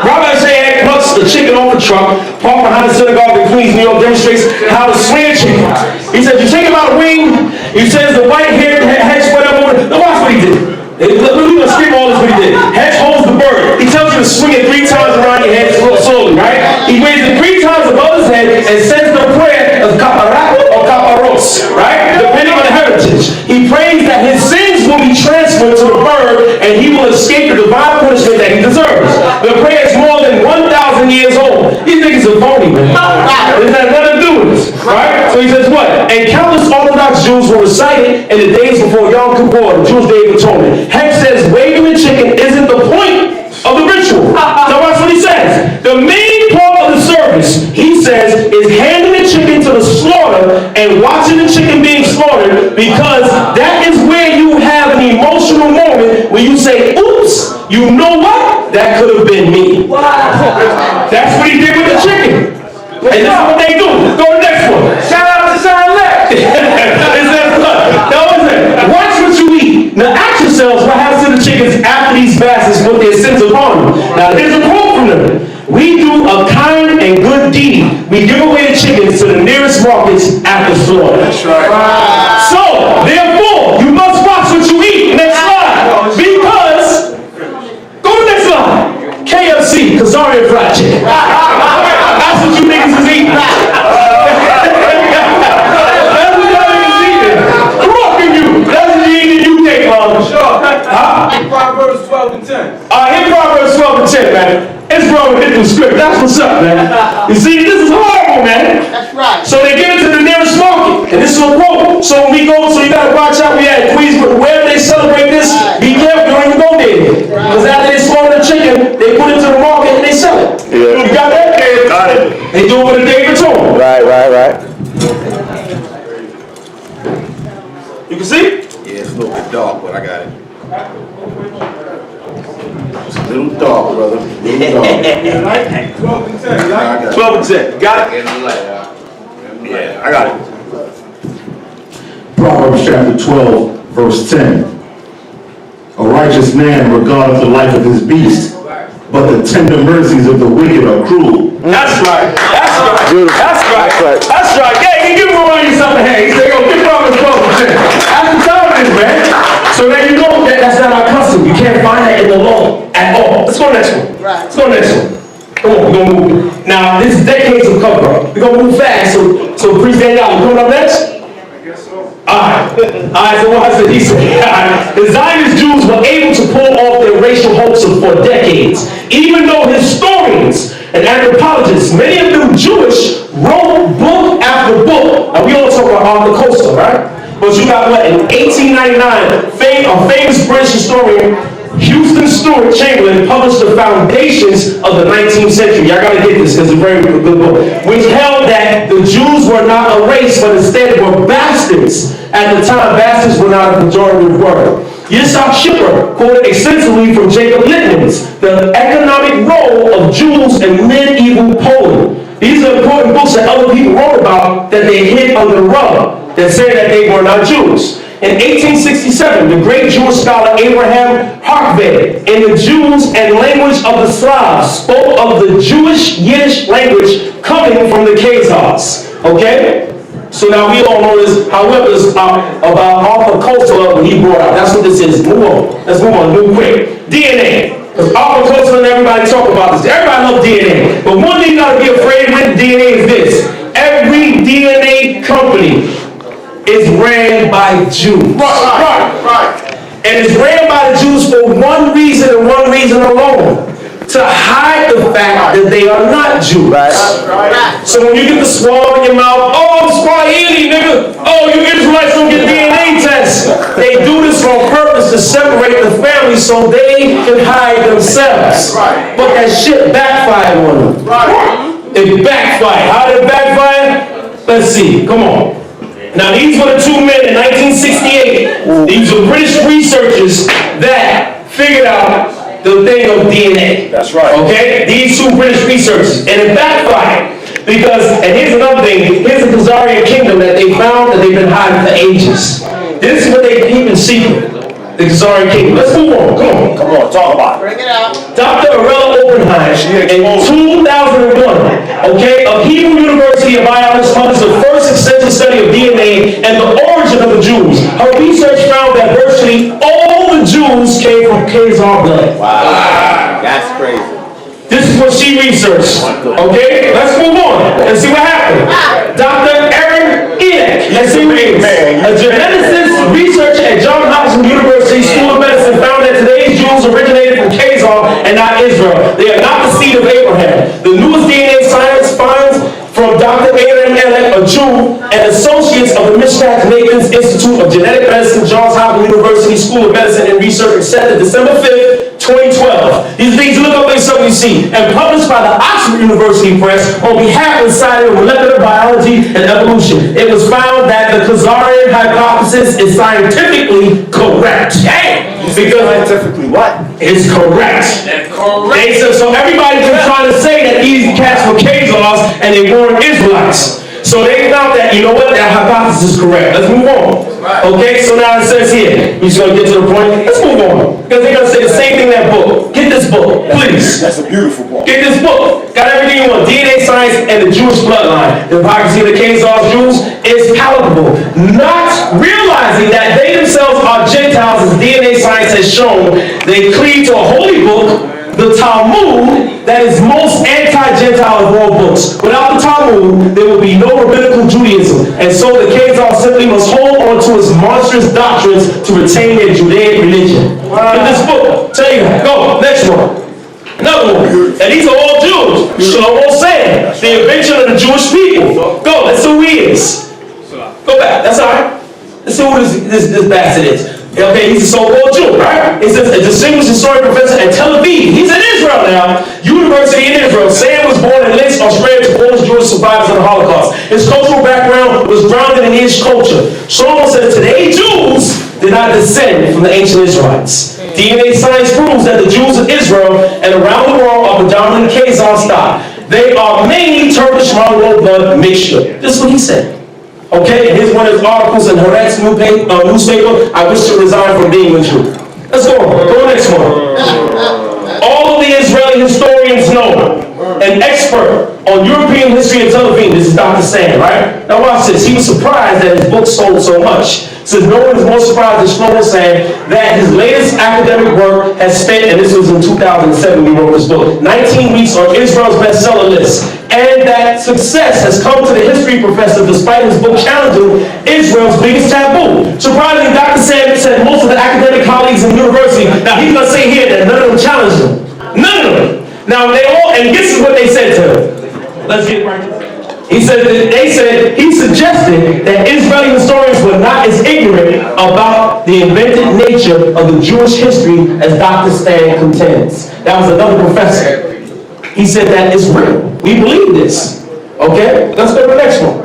Rabbi Shea Heck puts the chicken off the truck, parked behind the synagogue in Queens, New York, demonstrates how to swing a chicken. He says, you take him out a wing, he says the white hair, hedge spread up over. Now watch what he did. We're gonna skip all this what he did. Hedge holds the bird. He tells you to swing it 3 times around your head slowly, right? He waves it 3 times above his head and says the prayer of kaparat or kaparos, right? Depending on the heritage. He prays that his sins will be transferred to the bird and he will escape the divine punishment that he deserves. The prayer is more than 1,000 years old. These niggas are phony, man. This has nothing to do with this, right? So he says what? And countless Orthodox Jews will recite it in the days before Yom Kippur, the Jewish Day of Atonement. Heck says waving the chicken isn't the point of the ritual. So watch what he says. The main part of the service, he says, is handing the chicken to the slaughter and watching the chicken being slaughtered, because that is where you have an emotional moment where you say, oops, you know what? That could have been me. That's what he did with the chicken. And this is what they do. Go to the next one. Shout out to Sean Lex. Now listen, watch what you eat. Now ask yourselves what happens to the chickens after these bastards put their sins upon them. Now here's a quote from them. We do a kind and good deed. We give away the chickens to the nearest markets after slaughter. That's right. So, therefore, you must watch what you eat. Next slide. Because, go to the next slide. KFC, Kazarian fried chicken. That's what you niggas is eating. That's what y'all niggas eating. Fucking you. That's what you eat in the UK, man. Sure. Hit Proverbs 12 and 10. Hit Proverbs 12 and 10, man. It's wrong with hit the script. That's what's up, man. You see, this is horrible, man. That's right. So they give it to the nearest market. And this is a quote. So when we go, so you gotta watch out. We at Queens, but wherever they celebrate this, be careful, don't even go there. Because after they slaughter the chicken, they put it to the market and they sell it. Yeah. You got that? Got it. They do it with a David Tone. Right. You can see? Yes. dark, but I got it. It's a little dark, brother. Little dark. 12 and 10. Got it? Yeah, I got it. Proverbs chapter 12, verse 10. A righteous man regardeth the life of his beast, but the tender mercies of the wicked are cruel. That's right. That's right. That's right. That's right. Yeah, you give him one of you something. Hey, he said, yo, get Proverbs 12 and 10. That's the time it is, man. So now you know that that's not our custom. You can't find that in the law at all. Let's go next one. Let's go next one. Come on, we're gonna move. Now, this is decades of cover up. We're gonna move fast, so please stand out. We're coming up next? Alright, so watch this. He said, the Zionist Jews were able to pull off their racial hoaxes for decades, even though historians and anthropologists, many of them Jewish, wrote book after book. Now we all talk about Arthur Koestler, right? But you got what? In 1899, a famous British historian, Houston Stewart Chamberlain, published the foundations of the 19th century. Y'all gotta get this because it's a very good book. Which held that the Jews were not a race, but instead were bastards. At the time, bastards were not a pejorative word. Yitzhak Schipper quoted extensively from Jacob Littman's The Economic Role of Jews in Medieval Poland. These are important books that other people wrote about that they hid under the rug, that say that they were not Jews. In 1867, the great Jewish scholar Abraham Harkved, in The Jews and Language of the Slavs, spoke of the Jewish Yiddish language coming from the Khazars. Okay? So now we all know this, however, about Arthur Koestler when he brought out. That's what this is. Move on. Let's move on real quick. DNA. Because Arthur Koestler and everybody talk about this. Everybody loves DNA. But one thing you gotta be afraid with DNA is this. Every DNA company is ran by Jews. Right. And it's ran by the Jews for one reason and one reason alone. To hide the fact that they are not Jews. So when you get the swab in your mouth, oh, I'm Swahili, nigga. Oh, you Israelites don't get DNA tests. They do this on purpose to separate the family so they can hide themselves. But that shit backfired on them. It backfired. How did it backfire? Let's see. Come on. Now, these were the two men in 1968. These were British researchers that figured out the thing of DNA. That's right. Okay? These two British researchers. And it backfired. Because, and here's another thing, here's the Khazarian kingdom that they found that they've been hiding for ages. This is what they keep in secret. The Khazarian kingdom. Let's move on. Come on, talk about it. Bring it out. Dr. Arella Oppenheim in 2001, okay, of Hebrew University of Biology published the first extensive study of DNA and the origin of the Jews. Her research found that virtually all the Jews came from Khazar blood. Wow. That's crazy. This is what she researched. Okay, let's move on and see what happened. Dr. Aaron Enoch, let's see what it is. A geneticist researcher at Johns Hopkins University School of Medicine found that today's Jews originated from Khazar and not Israel. They are not the seed of Abraham. The newest DNA science finds from Dr. Aaron Enoch, a Jew, and associates of the Mishnak Nathan's Institute of Genetic Medicine, Johns Hopkins University School of Medicine and Research, set December 5th, 2012. These things look up yourself, you see, and published by the Oxford University Press on behalf of the Society of Molecular Biology and Evolution. It was found that the Khazarian hypothesis is scientifically correct. Because Scientifically what? it's correct. They said, so everybody can try to say that these cats were Khazars and they weren't Israelites. So they found that, you know what, that hypothesis is correct. Let's move on. Okay, so now it says here, we're just going to get to the point. Let's move on. Because they're going to say the same thing in that book. Get this book, please. That's a beautiful book. Get this book. Got everything you want. DNA science and the Jewish bloodline. The hypocrisy of the Khazar Jews is palatable. Not realizing that they themselves are Gentiles, as DNA science has shown, they cleave to a holy book, the Talmud, that is most anti-Gentile of all books. Without the Talmud, there will be no rabbinical Judaism. And so the Khazar simply must hold on to its monstrous doctrines to retain their Judaic religion. In this book, tell you that. Go, next one. Another one. And these are all Jews. Shlomo Sam, the invention of the Jewish people. Go, let's see who he is. Go back, that's all right. Let's see who this bastard is. Okay, he's a so-called Jew, right? He's a distinguished historian professor at Tel Aviv. He's in Israel now, University in Israel. Sam was born in Linz, Australia, to Polish Jewish survivors of the Holocaust. His cultural background was grounded in Yiddish culture. Shlomo says today Jews did not descend from the ancient Israelites. DNA science proves that the Jews of Israel and around the world are predominantly Khazar stock. They are mainly Turkish Mongol blood mixture. This is what he said. Okay, and here's one of his articles in Haaretz newspaper. I wish to resign from being a Jew. Let's go on. Go next one. All of the Israeli historians know, an expert on European history and television, this is Dr. Sand, right? Now watch this. He was surprised that his book sold so much. Says no one is more surprised than Shlomo saying that his latest academic work has spent, and this was in 2007 we wrote this book, 19 weeks on Israel's bestseller list. And that success has come to the history professor despite his book challenging Israel's biggest taboo. Surprisingly, Dr. Sam said most of the academic colleagues in the university, now he's going to say here that none of them challenged him. None of them. Now they all, and this is what they said to him. Let's get right to it. He said that he suggested that Israeli historians were not as ignorant about the invented nature of the Jewish history as Dr. Stan contends. That was another professor. He said that it's real. We believe this. Okay? Let's go to the next one.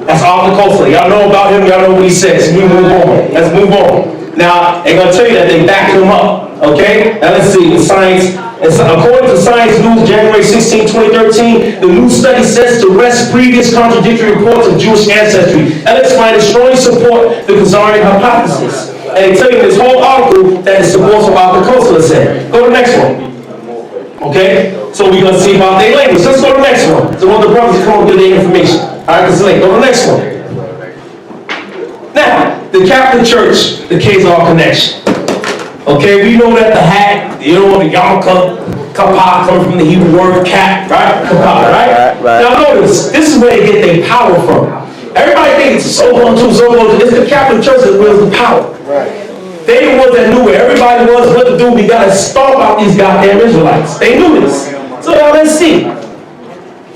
That's Arthur Koestler. Y'all know about him. Y'all know what he says. We move on. Let's move on. Now, they're going to tell you that they backed him up. Okay? Now let's see. The science. According to Science News, January 16, 2013, the new study sets to rest previous contradictory reports of Jewish ancestry. Alex finds strongly support the Khazarian hypothesis. And they tell you in this whole article that it supports what Arthur Koestler said. Go to the next one. Okay? So we're going to see about their language. Let's go to the next one. So one of the brothers come and give their information. All right, this is late. Go to the next one. Now, the Catholic Church, the Khazar connection. Okay, we know that the hat, you know, the yarmulke, kapah, comes from the Hebrew word cat, right? Kapah, right? Now notice, this is where they get their power from. Everybody thinks it's so on to, so on to. It's the Catholic Church that wields the power. They the ones that knew where everybody was, what to do. We got to stomp out these goddamn Israelites. They knew this. So now let's see.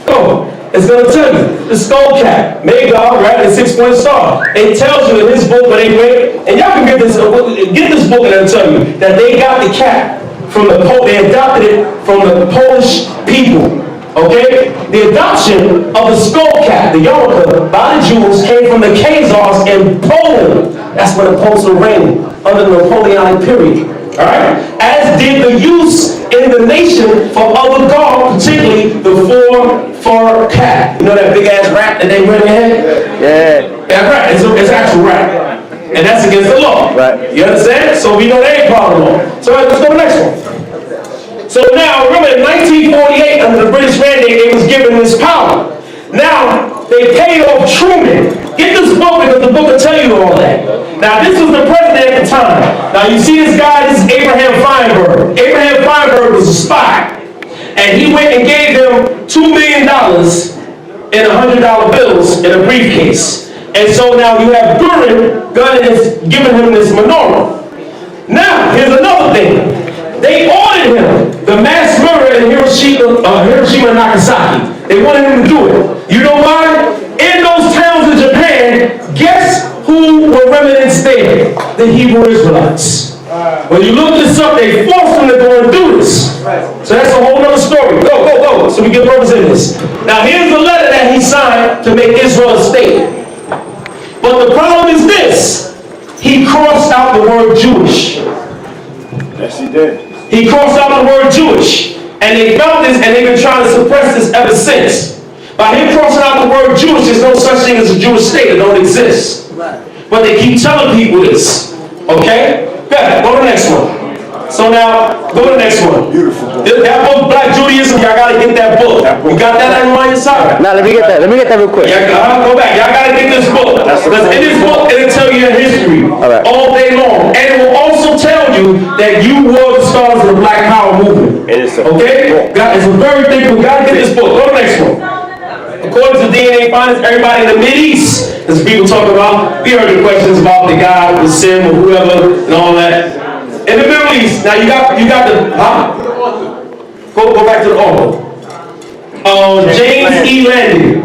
Go. It's going to tell you, the skull cap, Magog, right, the 6-point star. It tells you in his book, but anyway, and y'all can get this book and it'll tell you that they got the cap from the they adopted it from the Polish people, okay? The adoption of the skull cap, the yarmulke, by the Jews came from the Khazars in Poland. That's when the Poles were reigning under the Napoleonic period. All right? As did the use in the nation for other dogs, particularly the 4-fur cat. You know that big ass rat that they wear in their head? Yeah. That rat, it's actual rat. And that's against the law. Right. You understand? So we know they ain't part of the law. So let's go to the next one. So now, remember in 1948, under the British mandate, they was given this power. Now, they paid off Truman. Get this book because the book will tell you all that. Now, this was the president at the time. Now, you see this guy, this is Abraham Feinberg. Abraham Feinberg was a spy. And he went and gave them $2 million in $100 bills in a briefcase. And so now you have Gun is giving him this menorah. Now, here's another thing. They ordered him, the mass murder in Hiroshima and Nagasaki. They wanted him to do it. You know why? In those towns in Japan, guess who were remnants there? The Hebrew Israelites. When you look this up, they forced them to go and do this. So that's a whole other story. Go. So we get brothers in this. Now here's the letter that he signed to make Israel a state. But the problem is this. He crossed out the word Jewish. Yes, he did. He crossed out the word Jewish. And they felt this, and they've been trying to suppress this ever since. By him crossing out the word Jewish, there's no such thing as a Jewish state. It don't exist. But they keep telling people this. Okay? Good. Go to the next one. So now, go to the next one. Beautiful book. That book, Black Judaism, y'all gotta get that book. You got that on your side? Now let me get that real quick. Go back. Y'all gotta get this book. Because in this book, it'll tell you your history all day long. And it will also tell you that you were the stars of the Black Power movement. Okay? It's a very thick book. You gotta get this book. Go to the next one. According to DNA findings, everybody in the Mideast, as people talk about, we heard the questions about the guy with Sim or whoever and all that. In the Middle East, now you got the, Go back to the author. James E. Landy.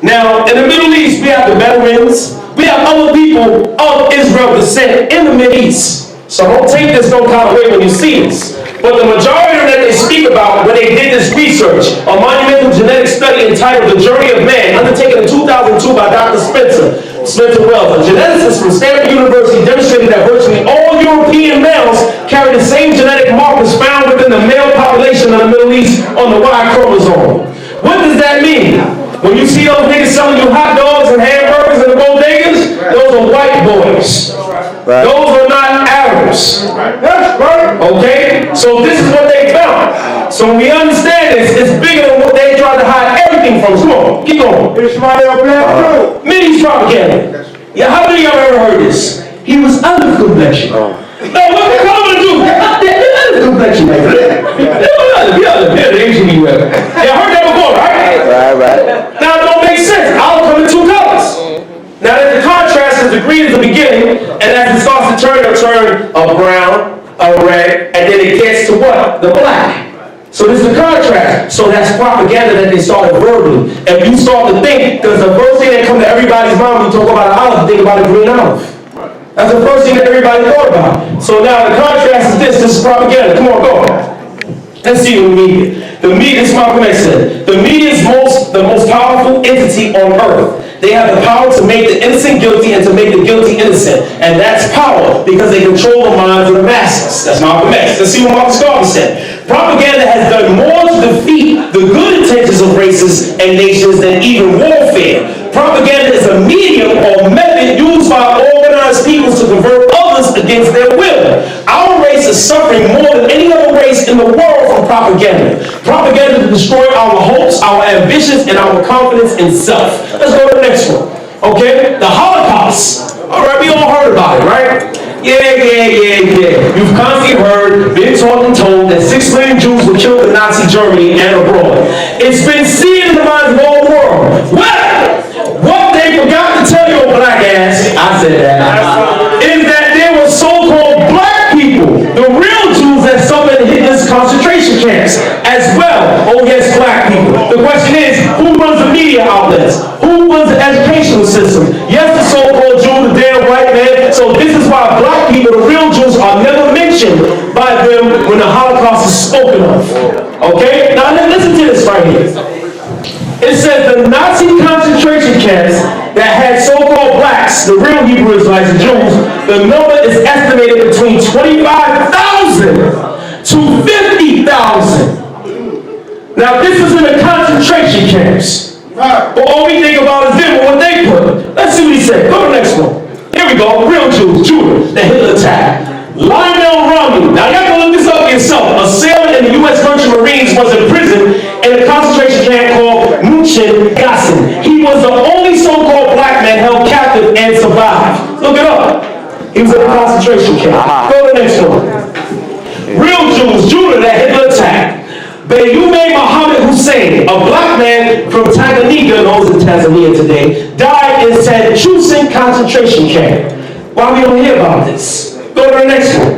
Now, in the Middle East, we have the Bedouins. We have other people of Israel descent in the Mideast. So don't take this no kind of way when you see this. But the majority that they speak about when they did this research on monumental genetic genetic study entitled The Journey of Man, undertaken in 2002 by Dr. Spencer Wells, a geneticist from Stanford University, demonstrated that virtually all European males carry the same genetic markers found within the male population of the Middle East on the Y chromosome. What does that mean? When you see those niggas selling you hot dogs and hamburgers and the bodegas, those are white boys. Those are not Arabs. Okay? So this is what they found. So when we understand this, it's bigger than what they tried to hide everything from. Come on, keep going. Many propaganda. Yeah, how many of y'all ever heard this? He was olive complexion. No, what the color to do? Olive complexion, man. The Asian you ever. Y'all heard that before, right? Right. Now it don't make sense. Olive come in two colors. Now there's the contrast is the green at the beginning, and as it starts to turn, it'll turn a brown, a red, and then it gets to what? The black. So this is the contrast. So that's propaganda that they started verbally. If you start to think, because the first thing that comes to everybody's mind when you talk about an olive, think about a green olive. That's the first thing that everybody thought about. So now the contrast is this is propaganda. Come on, go. Let's see the media. The media, this is Malcolm X said, the media is the most powerful entity on earth. They have the power to make the innocent guilty and to make the guilty innocent. And that's power because they control the minds of the masses. That's Malcolm X. Let's see what Marcus Garvey said. Propaganda has done more to defeat the good intentions of races and nations than even warfare. Propaganda is a medium or method used by organized peoples to convert others against their will. Our race is suffering more than any other race in the world from propaganda. Propaganda to destroy our hopes, our ambitions, and our confidence in self. Let's go to the next one. Okay? The Holocaust. All right, we all heard about it, right? Yeah. You've constantly heard, been taught and told that 6 million Jews were killed in Nazi Germany and abroad. It's been seen in the minds of the whole world. What they forgot to tell your black ass, I said that, is that there were so-called black people, the real Jews that suffered in Hitler's concentration camps as well. Oh yes, black people. The question is, who runs the media outlets? Who runs the educational system? Yes, the so-called Jew, the damn white man. So this is why black people, the real Jews, are never mentioned by them when the Holocaust is spoken of. Okay? Now listen to this right here. It says the Nazi concentration camps that had so-called blacks, the real Hebrew Israelites and Jews, the number is estimated between 25,000 to 50,000. Now this is in the concentration camps. But all we think about is them and what they put. Let's see what he said. Go to the next one. Here we go. Real Jews, Judah, the Hitler attack. Lionel Romney. Now y'all can look this up yourself. A sailor in the U.S. Merchant Marines was in prison in a concentration camp called Gassen. He was the only so-called black man held captive and survived. Look it up. He was in a concentration camp. Go to the next one. Real Jews, Judah, the Hitler attack. Beyoume Mohammed Hussein, a black man from Tanganyika, known as Tanzania today, died in Sanchusin concentration camp. Why we don't hear about this? Go to the next one.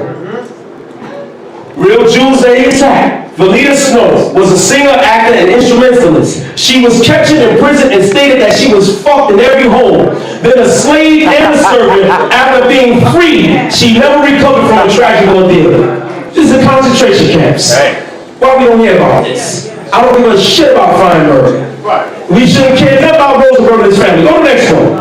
Real Jews, they attack. Valita Snow was a singer, actor, and instrumentalist. She was captured in prison and stated that she was fucked in every hole. Then a slave and a servant, after being freed, she never recovered from a tragic ordeal. This is concentration camps. Why we don't hear about this? I don't give a shit about Feinberg. We shouldn't care about Rosenberg and his family. Go to the next one.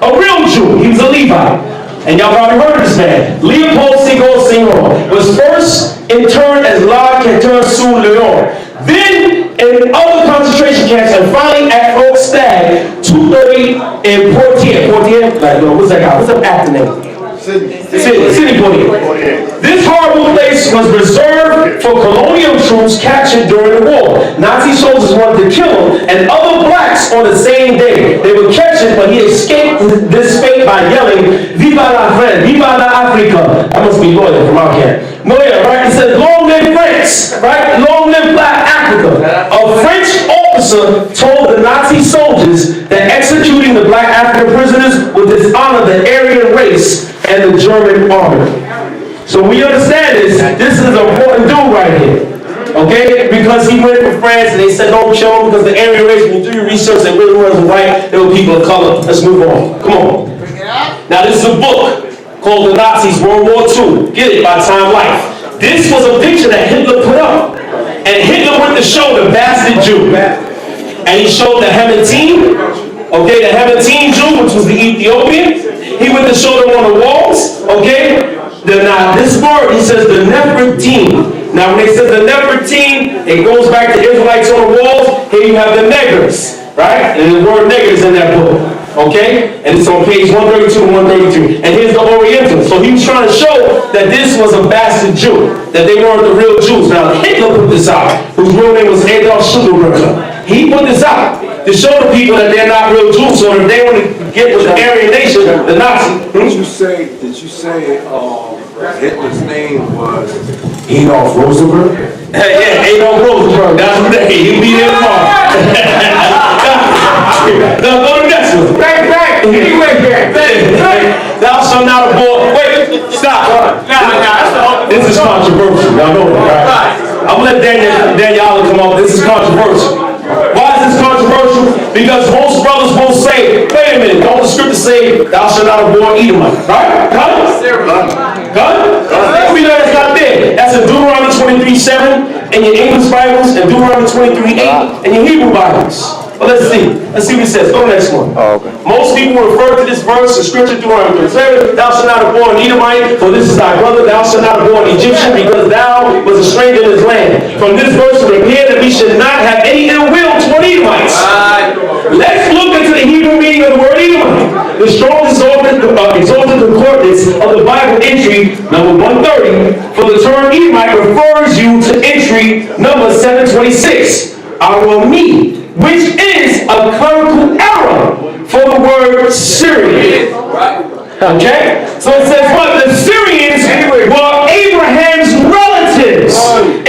A real Jew, he was a Levite. And y'all probably heard of this man. Leopold Ségur Ségur was first interned as La Quatorze-sur-Loire. Then in other concentration camps, and finally at Oak Stag, 230 in Poitiers. What's that guy? What's that actor name? City Poitiers. This horrible place was reserved for colonial troops captured during the war. Nazi soldiers wanted to kill him and other blacks on the same day. They were captured, but he escaped this fate by yelling, "Viva la France! Viva la Africa!" That must be loyal from our camp. Loyal, right? He said, "Long live France!" Right? "Long live Black Africa!" A French officer told the Nazi soldiers that executing the black African prisoners would dishonor the Aryan race and the German army. So we understand this is an important dude right here. Okay? Because he went to France and they said don't kill him because the Aryan race, when you do your research, they really wasn't white, they were people of color. Let's move on. Come on. Now this is a book called The Nazis, World War II. Get it, by Time Life. This was a picture that Hitler put up. And Hitler went to show the bastard Jew. and he showed the Hematim, okay, the Hematim Jew, which was the Ethiopian. He went to show them on the walls, okay. Now this word, he says the Nefertim. Now when they say the Nefertim, it goes back to Israelites on the walls. Here you have the negers, right? And the word negers in that book, okay? And it's on page 132 and 133. And here's the Oriental. So he was trying to show that this was a bastard Jew, that they weren't the real Jews. Now Hitler put this out, whose real name was Adolf Hitler. He put this out to show the people that they're not real Jews, so if they want to get with the Aryan nation, the Nazi. Did you say Hitler's name was Adolf Rosenberg? Yeah, Adolf Rosenberg. That's what they. He'll be there tomorrow. Now go to the next one. Back. Thou shalt not abhor. Wait, stop. This is controversial. Y'all know that, right? I'm gonna let Daniela come up. This is controversial. Why is this controversial? Because most brothers will say, wait a minute, don't the scripture say, thou shalt not abhor Edomite, right? Gun? We know that's not there. That's in Deuteronomy 23:7 in your English Bibles and Deuteronomy 23:8 in your Hebrew Bibles. But let's see what it says. Go to the next one. Oh, okay. Most people refer to this verse in scripture, Deuteronomy 27, thou shalt not abhor an Edomite, for this is thy brother. Thou shalt not abhor an Egyptian, because thou was a stranger in his land. From this verse it would appear that we should not have any ill will toward Edomites. Let's look into the Hebrew meaning of the word Edomite. The strongest exalted concordance of the Bible entry, number 130, for the term Edomite refers you to entry number 726. Arami, which is a clerical error for the word Syrian. Okay? So it says what? The Syrians were Abraham's relatives.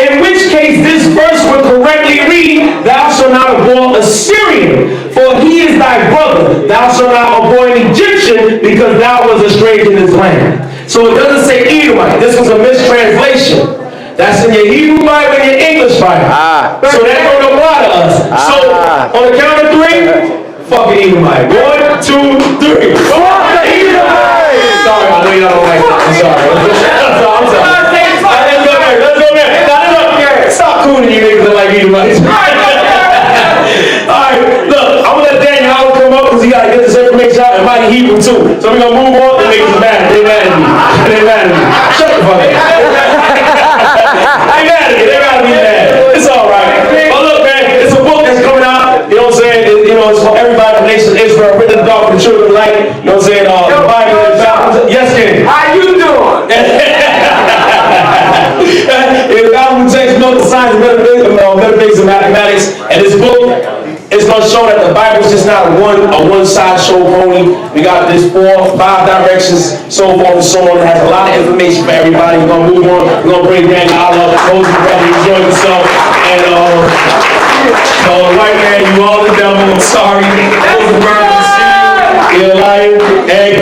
In which case this verse would correctly read, thou shalt not abhor a Syrian, for he is thy brother. Thou shalt not abhor an Egyptian, because thou was a stranger in his land. So it doesn't say Edomite. This was a mistranslation. That's in your Hebrew Bible and your English Bible. So that don't apply to us. So on the count of three, fucking Edomite. 1, 2, 3. Fuck Edomite! Sorry, I know y'all don't like that. I'm sorry. I'm sorry. Let's go there. Stop cooning you niggas that like Edomites. Alright, look, I'm gonna let Daniel come up because he gotta get this information out and write in Hebrew too. So we're gonna move on. The niggas mad. They mad at me. Shut the fuck up. They gotta be mad. It's alright. But look, man, it's a book that's coming out. You know what I'm saying? It's for everybody from the nation of Israel, written in the dark for the children of light. You know what I'm saying? The Bible is out. Yes, Ken. How you doing? In the Bible text, you know the science of metaphysics and mathematics, and this book is going to show that the Bible is just not a one-side show pony. We got this 4, 5 directions, so forth and so on. It has a lot of information for everybody. We're going to move on. We're going to bring Daniel Allah, close the brother, enjoy yourself. And white man, you all the devil. I'm sorry. Close the brother, see you. You're lying. And